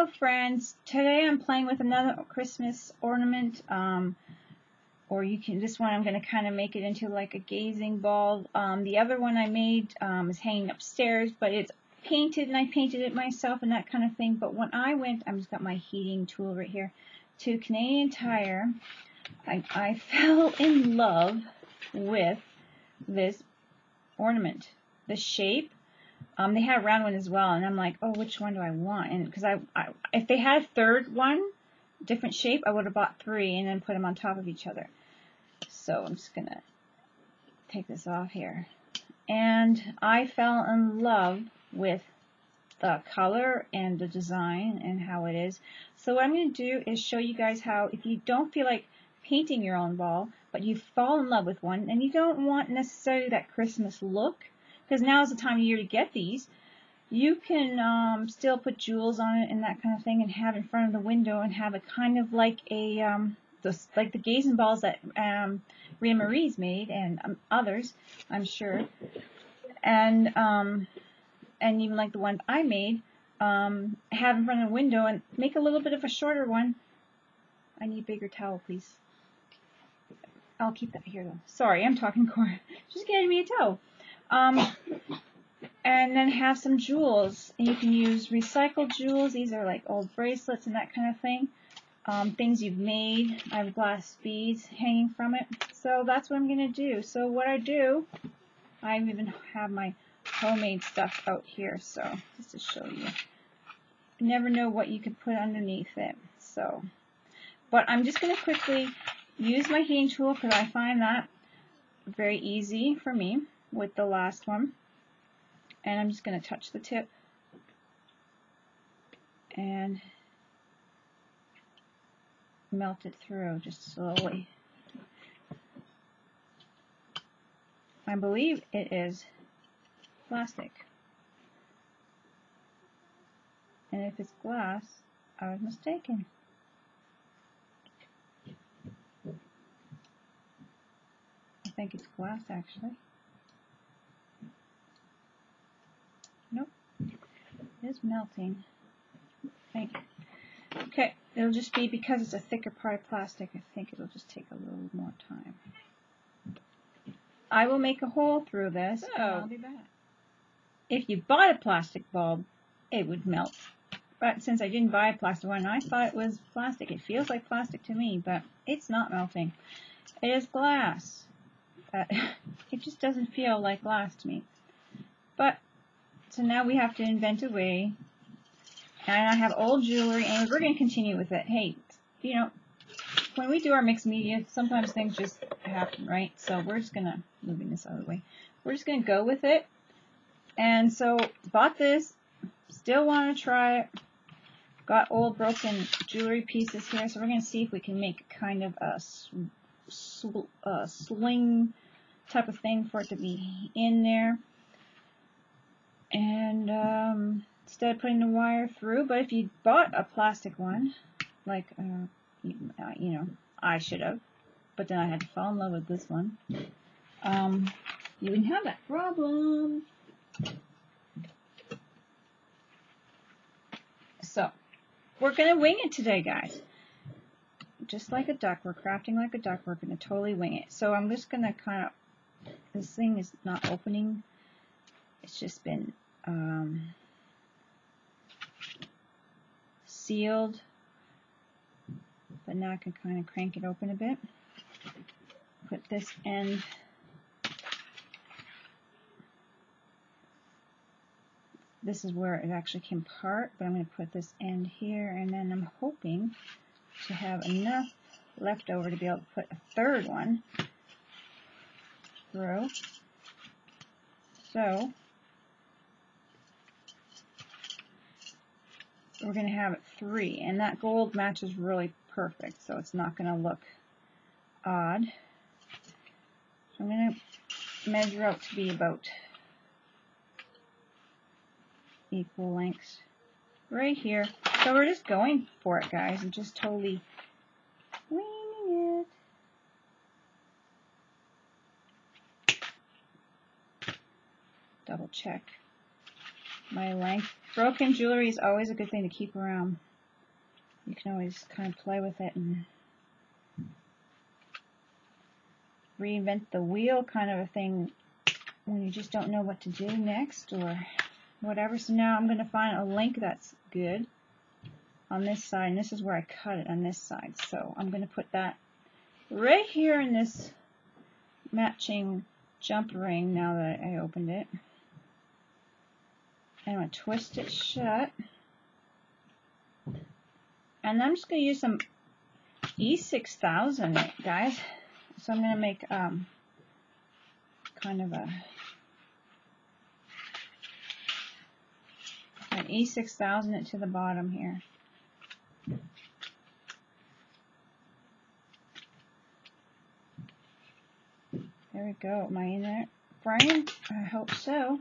Hello friends, today I'm playing with another Christmas ornament, or you can, this one I'm going to kind of make it into like a gazing ball. The other one I made is hanging upstairs, but it's painted and I painted it myself and that kind of thing. But when I went, I've just got my heating tool right here, to Canadian Tire, I fell in love with this ornament. The shape. They had a round one as well, and I'm like, oh, which one do I want? And because if they had a third one, different shape, I would have bought 3 and then put them on top of each other. So I'm just gonna take this off here, and I fell in love with the color and the design and how it is. So what I'm going to do is show you guys how, if you don't feel like painting your own ball, but you fall in love with one, and you don't want necessarily that Christmas look, because now is the time of year to get these, you can still put jewels on it and that kind of thing, and have it in front of the window and have it kind of like a like the gazing balls that Rita Marie's made, and others, I'm sure, and even like the one I made, have in front of the window and make a little bit of a shorter one. I need a bigger towel, please. I'll keep that here though. Sorry, I'm talking core. Just getting me a towel. And then have some jewels. And you can use recycled jewels. These are like old bracelets and that kind of thing. Things you've made. I have glass beads hanging from it. So that's what I'm going to do. So what I do, I even have my homemade stuff out here. So just to show you. You never know what you could put underneath it. So, but I'm just going to quickly use my heating tool because I find that very easy for me with the last one. And I'm just going to touch the tip and melt it through just slowly. I believe it is plastic. And if it's glass, I was mistaken. I think it's glass actually. Nope, it is melting. Thank you. Okay, it'll just be because it's a thicker part of plastic. I think it'll just take a little more time. I will make a hole through this, and I'll be back. If you bought a plastic bulb, it would melt. But since I didn't buy a plastic one, I thought it was plastic. It feels like plastic to me, but it's not melting. It is glass. It just doesn't feel like glass to me. But so now we have to invent a way, and I have old jewelry, and we're going to continue with it. Hey, you know, when we do our mixed media, sometimes things just happen, right? So we're just going to, moving this out of the way, we're just going to go with it. And so, bought this, still want to try it, got old broken jewelry pieces here, so we're going to see if we can make kind of a sling type of thing for it to be in there. And instead of putting the wire through, but if you bought a plastic one, like you know, I should have, but then I had to fall in love with this one, you wouldn't have that problem. So we're gonna wing it today, guys. Just like a duck, we're crafting like a duck. We're gonna totally wing it. So I'm just gonna kind of, this thing is not opening. It's just been sealed, but now I can kind of crank it open a bit. Put this end, this is where it actually came apart, but I'm going to put this end here, and then I'm hoping to have enough left over to be able to put a third one through. So we're going to have it 3, and that gold matches really perfect, so it's not going to look odd. So I'm going to measure out to be about equal lengths right here. So we're just going for it, guys, and just totally winging it. Double check my length. Broken jewelry is always a good thing to keep around. You can always kind of play with it and reinvent the wheel kind of a thing when you just don't know what to do next or whatever. So now I'm going to find a link that's good on this side, and this is where I cut it on this side. So I'm going to put that right here in this matching jump ring now that I opened it. And I'm going to twist it shut. And I'm just going to use some E6000, guys. So I'm going to make kind of an E6000 it to the bottom here. There we go. Am I in that frame? I hope so.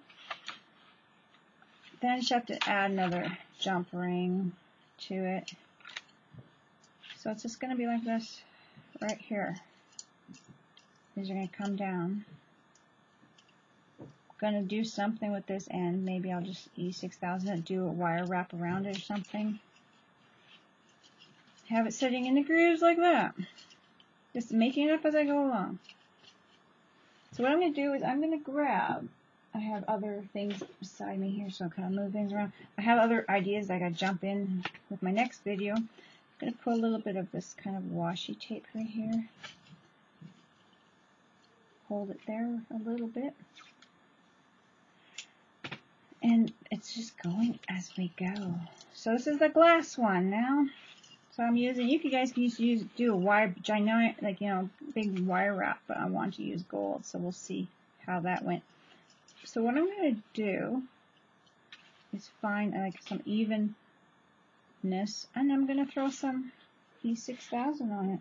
Then I just have to add another jump ring to it. So it's just going to be like this right here. These are going to come down. I'm going to do something with this end. Maybe I'll just E6000 and do a wire wrap around it or something. Have it sitting in the grooves like that. Just making it up as I go along. So what I'm going to do is I'm going to grab, I have other things beside me here, so I'll kind of move things around. I have other ideas that I got to jump in with my next video. I'm going to put a little bit of this kind of washi tape right here. Hold it there a little bit. And it's just going as we go. So this is the glass one now. So I'm using, you guys can do a wire, giant, like, you know, big wire wrap, but I want to use gold, so we'll see how that went. So what I'm going to do is find like some evenness, and I'm going to throw some E6000 on it.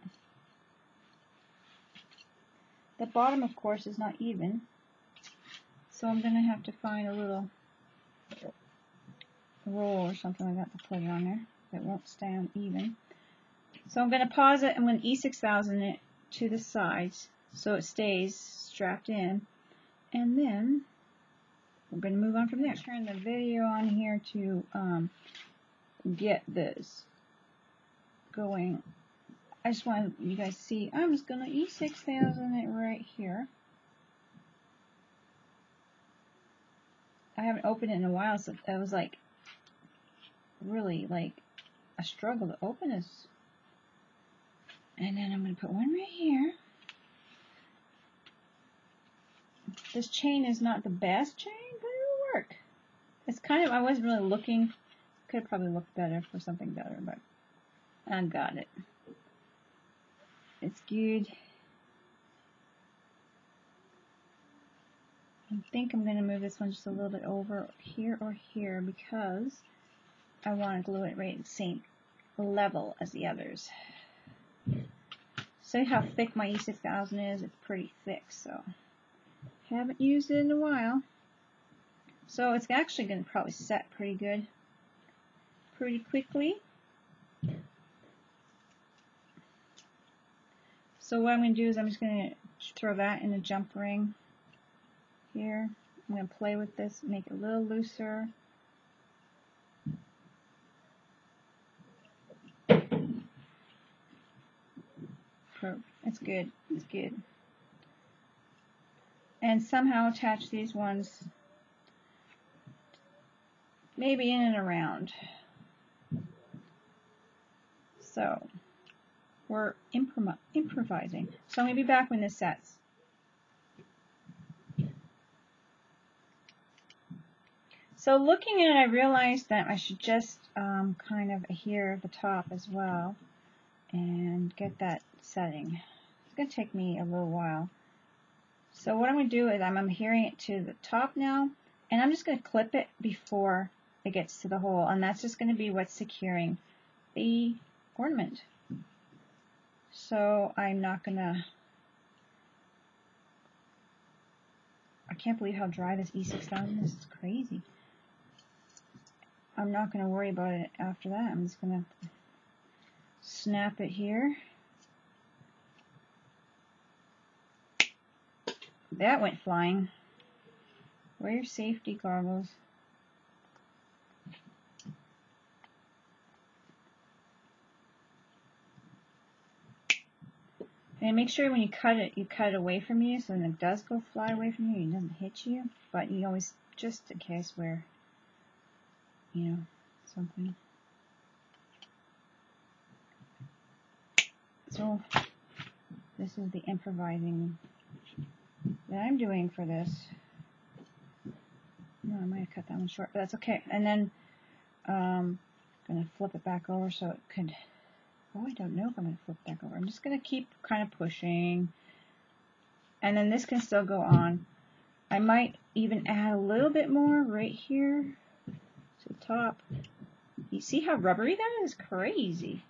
The bottom, of course, is not even, so I'm going to have to find a little roll or something like that to put it on there that won't stand even. So I'm going to pause it. I'm going to E6000 it to the sides so it stays strapped in, and then we're going to move on from there. Turn the video on here to get this going. I just want you guys to see. I'm just going to E6000 it right here. I haven't opened it in a while, so it was like really like a struggle to open this. And then I'm going to put one right here. This chain is not the best chain, but it'll work. It's kind of, I wasn't really looking. Could have probably looked better for something better, but I got it. It's good. I think I'm going to move this one just a little bit over here or here because I want to glue it right at the same level as the others. See how thick my E6000 is? It's pretty thick, so haven't used it in a while. So it's actually going to probably set pretty good, pretty quickly. So what I'm going to do is I'm just going to throw that in a jump ring here. I'm going to play with this, make it a little looser. It's good. It's good. And somehow attach these ones maybe in and around. So we're improvising. So I'm going to be back when this sets. So looking at it, I realized that I should just kind of adhere at the top as well and get that setting. It's going to take me a little while. So what I'm going to do is I'm adhering it to the top now, and I'm just going to clip it before it gets to the hole, and that's just going to be what's securing the ornament. So I'm not going to, I can't believe how dry this E6000 is. It's crazy. I'm not going to worry about it after that. I'm just going to snap it here. That went flying. Wear your safety goggles. And make sure when you cut it away from you, so when it does go fly away from you, it doesn't hit you. But you always, just in case where, you know, something. So this is the improvising that I'm doing for this. No, I might have cut that one short, but that's okay. And then I'm going to flip it back over so it could, oh, I don't know if I'm going to flip it back over. I'm just going to keep kind of pushing. And then this can still go on. I might even add a little bit more right here to the top. You see how rubbery that is? Crazy.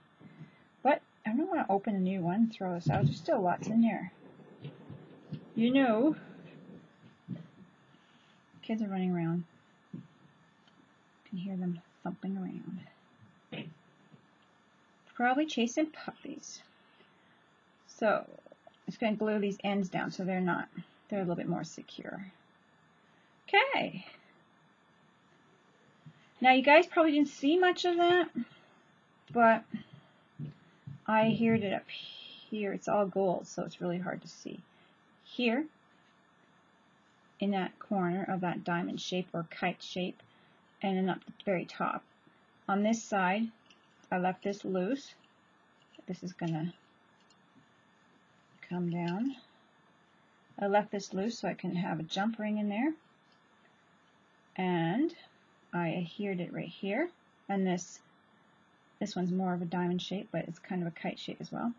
But I don't want to open a new one and throw this out. There's still lots in there. You know, kids are running around. You can hear them thumping around. Probably chasing puppies. So I'm just going to glue these ends down so they're a little bit more secure. Okay. Now you guys probably didn't see much of that, but I adhered it up here. It's all gold, so it's really hard to see. Here, in that corner of that diamond shape or kite shape, and then up the very top. On this side, I left this loose. This is going to come down. I left this loose so I can have a jump ring in there. And I adhered it right here. And this one's more of a diamond shape, but it's kind of a kite shape as well.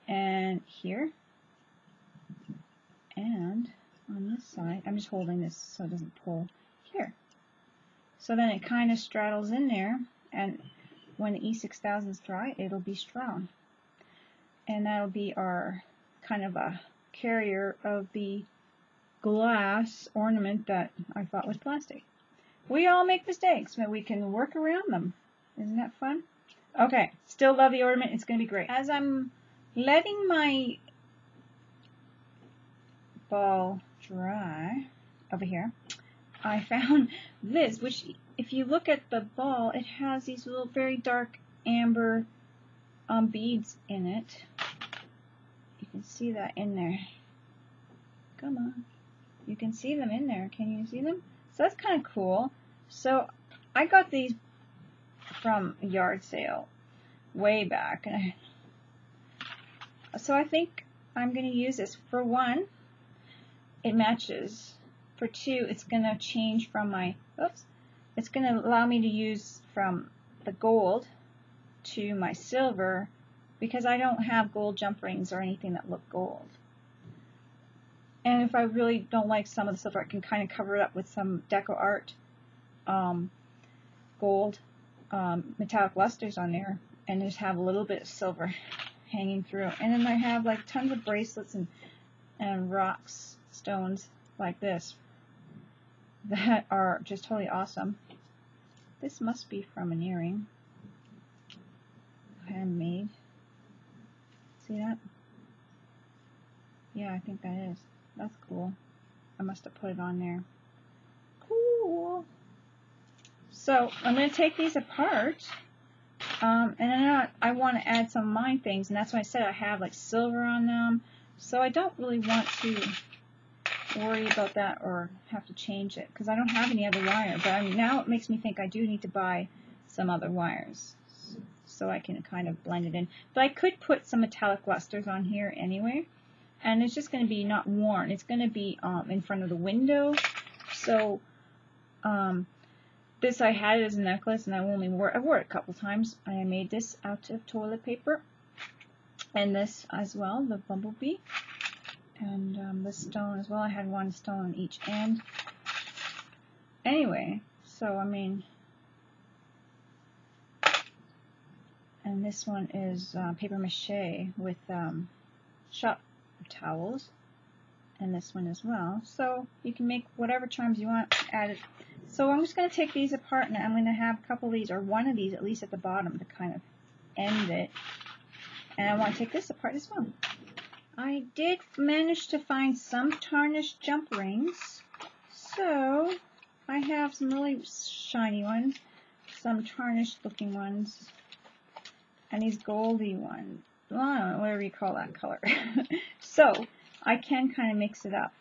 And here. And on this side, I'm just holding this so it doesn't pull here. So then it kind of straddles in there, and when the E6000 is dry, it'll be strong. And that'll be our kind of a carrier of the glass ornament that I thought was plastic. We all make mistakes, but we can work around them. Isn't that fun? Okay, still love the ornament. It's going to be great. As I'm letting my ball dry over here, I found this, which if you look at the ball, it has these little very dark amber beads in it. You can see that in there. Come on. You can see them in there. Can you see them? So that's kind of cool. So I got these from a yard sale way back. So I think I'm going to use this. For one, it matches. For two, it's going to change from my, oops, it's going to allow me to use from the gold to my silver, because I don't have gold jump rings or anything that look gold. And if I really don't like some of the silver, I can kind of cover it up with some DecoArt gold metallic lusters on there, and just have a little bit of silver hanging through. And then I have like tons of bracelets and rocks, stones like this that are just totally awesome. This must be from an earring, handmade. See that? Yeah, I think that is. That's cool. I must have put it on there. Cool. So I'm going to take these apart, and then I want to add some of my things, and that's why I said I have like silver on them. So I don't really want to worry about that or have to change it, because I don't have any other wire. But now it makes me think I do need to buy some other wires so I can kind of blend it in. But I could put some metallic lusters on here anyway, and it's just going to be not worn. It's going to be in front of the window. So this I had it as a necklace, and I wore it a couple times. I made this out of toilet paper, and this as well, the bumblebee, and the stone as well. I had one stone on each end. Anyway, so I mean, and this one is paper mache with shop towels, and this one as well. So you can make whatever charms you want, add it. So I'm just going to take these apart, and I'm going to have a couple of these, or one of these at least at the bottom to kind of end it. And I want to take this apart as well. I did manage to find some tarnished jump rings. So I have some really shiny ones, some tarnished looking ones, and these goldy ones. well, I don't know, whatever you call that color. So I can kind of mix it up,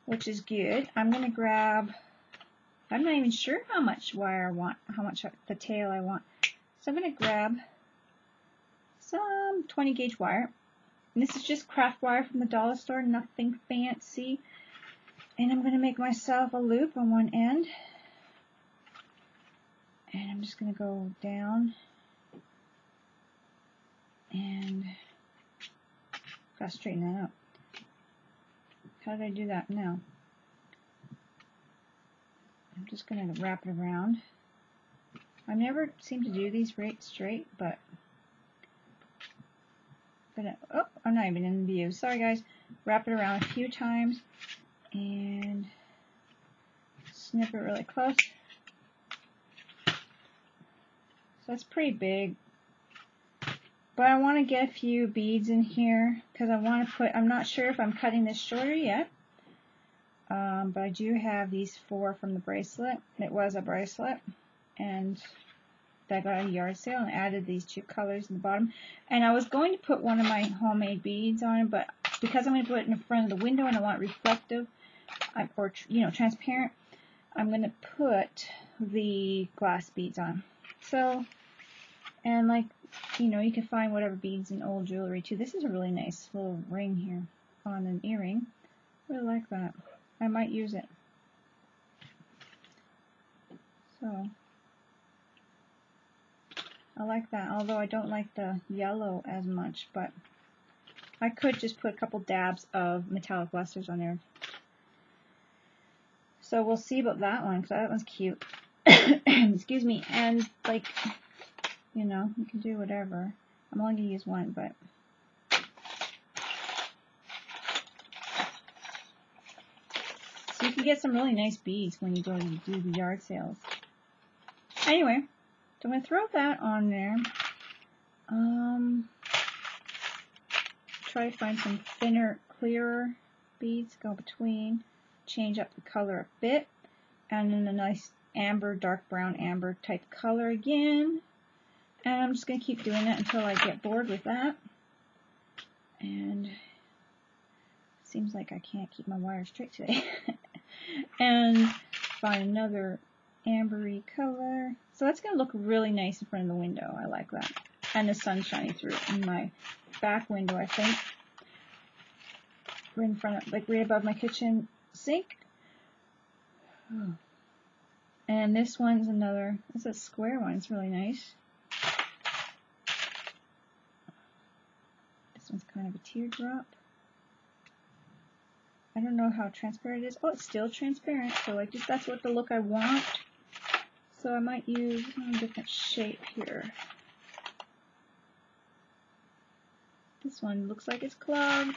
which is good. I'm going to grab, I'm not even sure how much wire I want, how much the tail I want. So I'm going to grab some 20 gauge wire. And this is just craft wire from the dollar store, nothing fancy. And I'm going to make myself a loop on one end. And I'm just going to go down. And gotta straighten that out. How did I do that now? I'm just going to wrap it around. I never seem to do these right straight, but oh, I'm not even in the view. Sorry guys. Wrap it around a few times and snip it really close. So that's pretty big. But I want to get a few beads in here because I want to put, I'm not sure if I'm cutting this shorter yet. But I do have these 4 from the bracelet. It was a bracelet. And I got at a yard sale and added these 2 colors in the bottom. And I was going to put one of my homemade beads on it, but because I'm going to put it in the front of the window and I want reflective, or transparent, I'm going to put the glass beads on. So, and like, you can find whatever beads in old jewelry too. This is a really nice little ring here on an earring. I really like that. I might use it. So, I like that, although I don't like the yellow as much, but I could just put a couple dabs of metallic lusters on there. So we'll see about that one, because that one's cute. Excuse me, and like, you can do whatever. I'm only going to use one, but so you can get some really nice beads when you go to do the yard sales. Anyway, so I'm going to throw that on there. Try to find some thinner, clearer beads, go between, change up the color a bit, and then a nice amber, dark brown amber type color again. And I'm just going to keep doing that until I get bored with that. And it seems like I can't keep my wire straight today. And find another ambery color. So that's going to look really nice in front of the window. I like that. And the sun shining through in my back window, I think. Right in front of, like right above my kitchen sink. And this one's another, it's a square one. It's really nice. This one's kind of a teardrop. I don't know how transparent it is. Oh, it's still transparent. So like just that's what the look I want. So I might use a different shape here. This one looks like it's clogged.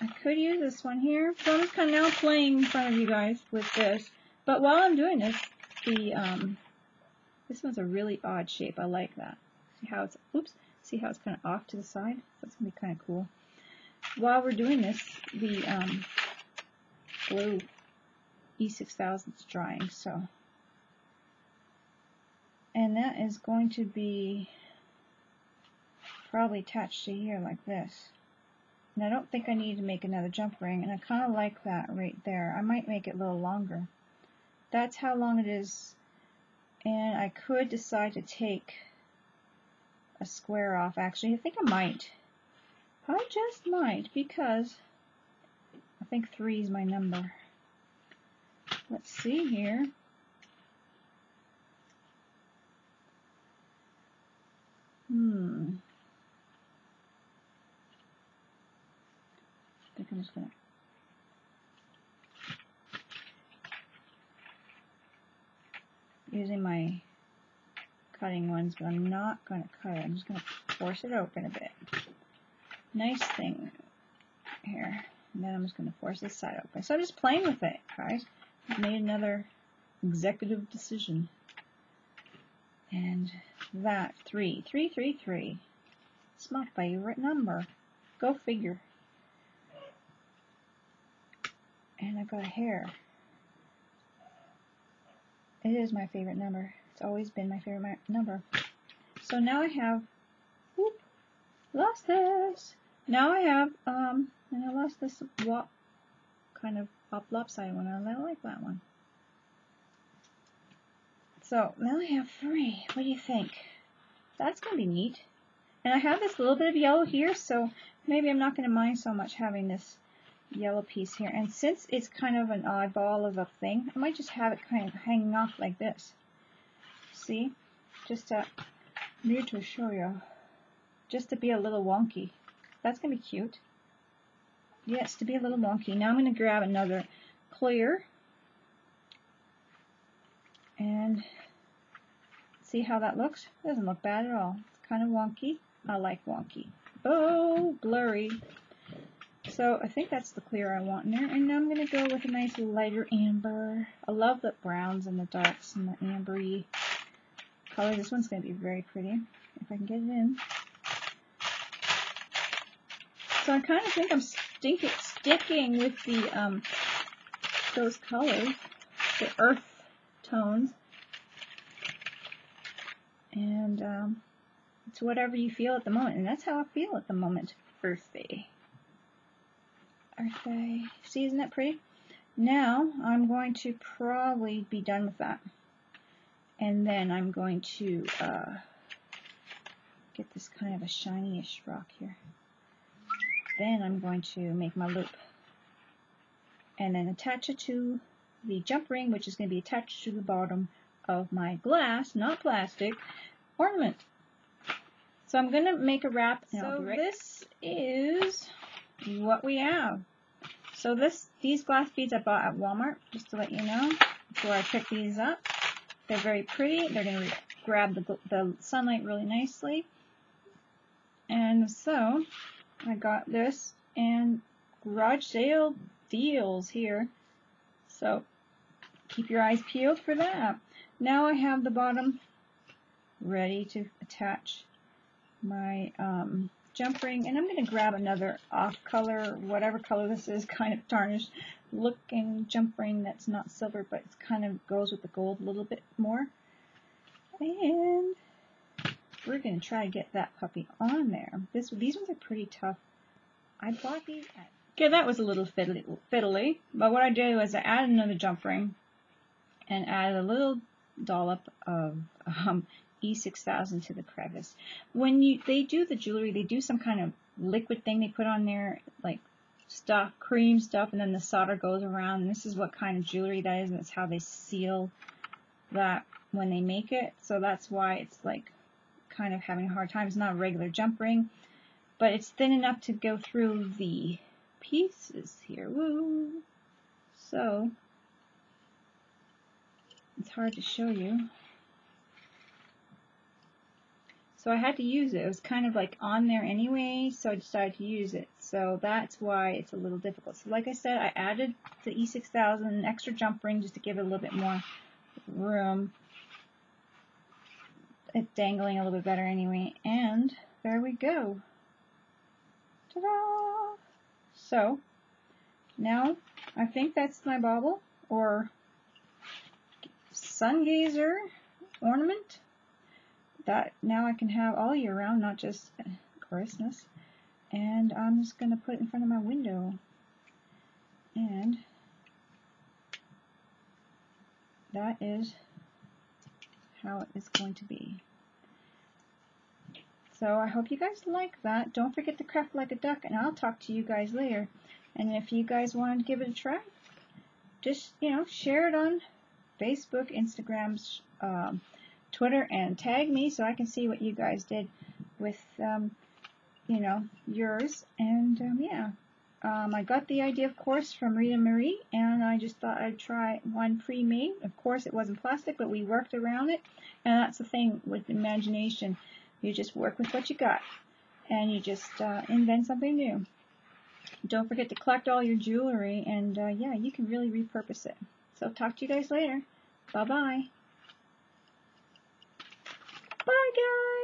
I could use this one here. So I'm just kind of now playing in front of you guys with this. But while I'm doing this, this one's a really odd shape. I like that. See how it's, see how it's kind of off to the side? That's going to be kind of cool. While we're doing this, the blue E6000 is drying, so. And that is going to be probably attached to here like this. And I don't think I need to make another jump ring, and I kind of like that right there. I might make it a little longer. That's how long it is. And I could decide to take a square off, actually. I think I might. I just might, because I think 3 is my number. Let's see here. I think I'm just going to using my cutting ones, but I'm not going to cut it. I'm just going to force it open a bit. Nice thing here. And then I'm just going to force this side open. So I'm just playing with it, guys. I've made another executive decision. And that, 3. 3, 3, 3. It's my favorite number. Go figure. And I've got a hair. It is my favorite number. It's always been my favorite number. So now I have lost this. Now I have, and I lost this kind of lopsided one. I like that one. So now I have 3. What do you think? That's going to be neat. And I have this little bit of yellow here, so maybe I'm not going to mind so much having this yellow piece here. And since it's kind of an oddball of a thing, I might just have it kind of hanging off like this. See? Just to, need to show you. Just to be a little wonky. That's going to be cute. Yes, to be a little wonky. Now I'm going to grab another clear. And see how that looks? It doesn't look bad at all. It's kind of wonky. I like wonky. Oh, blurry. So I think that's the clear I want in there. And now I'm going to go with a nice lighter amber. I love the browns and the darks and the ambery color. This one's going to be very pretty if I can get it in. So I kind of think I'm sticking with the those colors, the earth tones, and it's whatever you feel at the moment, and that's how I feel at the moment. Earthy. Earthy. See, isn't that pretty? Now I'm going to probably be done with that, and then I'm going to get this kind of a shiny-ish rock here. Then I'm going to make my loop and then attach it to the jump ring, which is going to be attached to the bottom of my glass, not plastic, ornament. So I'm going to make a wrap. So this is what we have. So these glass beads I bought at Walmart, just to let you know, before I pick these up. They're very pretty. They're going to grab the sunlight really nicely. And so I got this and garage sale deals here. So keep your eyes peeled for that. Now I have the bottom ready to attach my jump ring, and I'm going to grab another off color, whatever color this is, kind of tarnished looking jump ring that's not silver, but it kind of goes with the gold a little bit more. And we're going to try to get that puppy on there. These ones are pretty tough. I bought these at... Okay, that was a little fiddly, but what I did was I added another jump ring and added a little dollop of E6000 to the crevice. When they do the jewelry, they do some kind of liquid thing they put on there, like stuff, cream stuff, and then the solder goes around. And this is what kind of jewelry that is, and it's how they seal that when they make it. So that's why it's like kind of having a hard time. It's not a regular jump ring, but it's thin enough to go through the pieces here. Woo! So it's hard to show you. So I had to use it. It was kind of like on there anyway, so I decided to use it. So that's why it's a little difficult. So like I said, I added the E6000, an extra jump ring just to give it a little bit more room. It's dangling a little bit better anyway. And there we go. Ta-da! So now I think that's my bauble or sun gazer ornament that now I can have all year round, not just Christmas. And I'm just going to put it in front of my window. And that is how it is going to be. So I hope you guys like that. Don't forget to craft like a duck, and I'll talk to you guys later. And if you guys want to give it a try, just, share it on Facebook, Instagram, Twitter, and tag me so I can see what you guys did with, yours. And, I got the idea, of course, from Rita Marie, and I just thought I'd try one pre-made. Of course, it wasn't plastic, but we worked around it, and that's the thing with imagination. You just work with what you got, and you just invent something new. Don't forget to collect all your jewelry, and, you can really repurpose it. So talk to you guys later. Bye-bye. Bye, guys.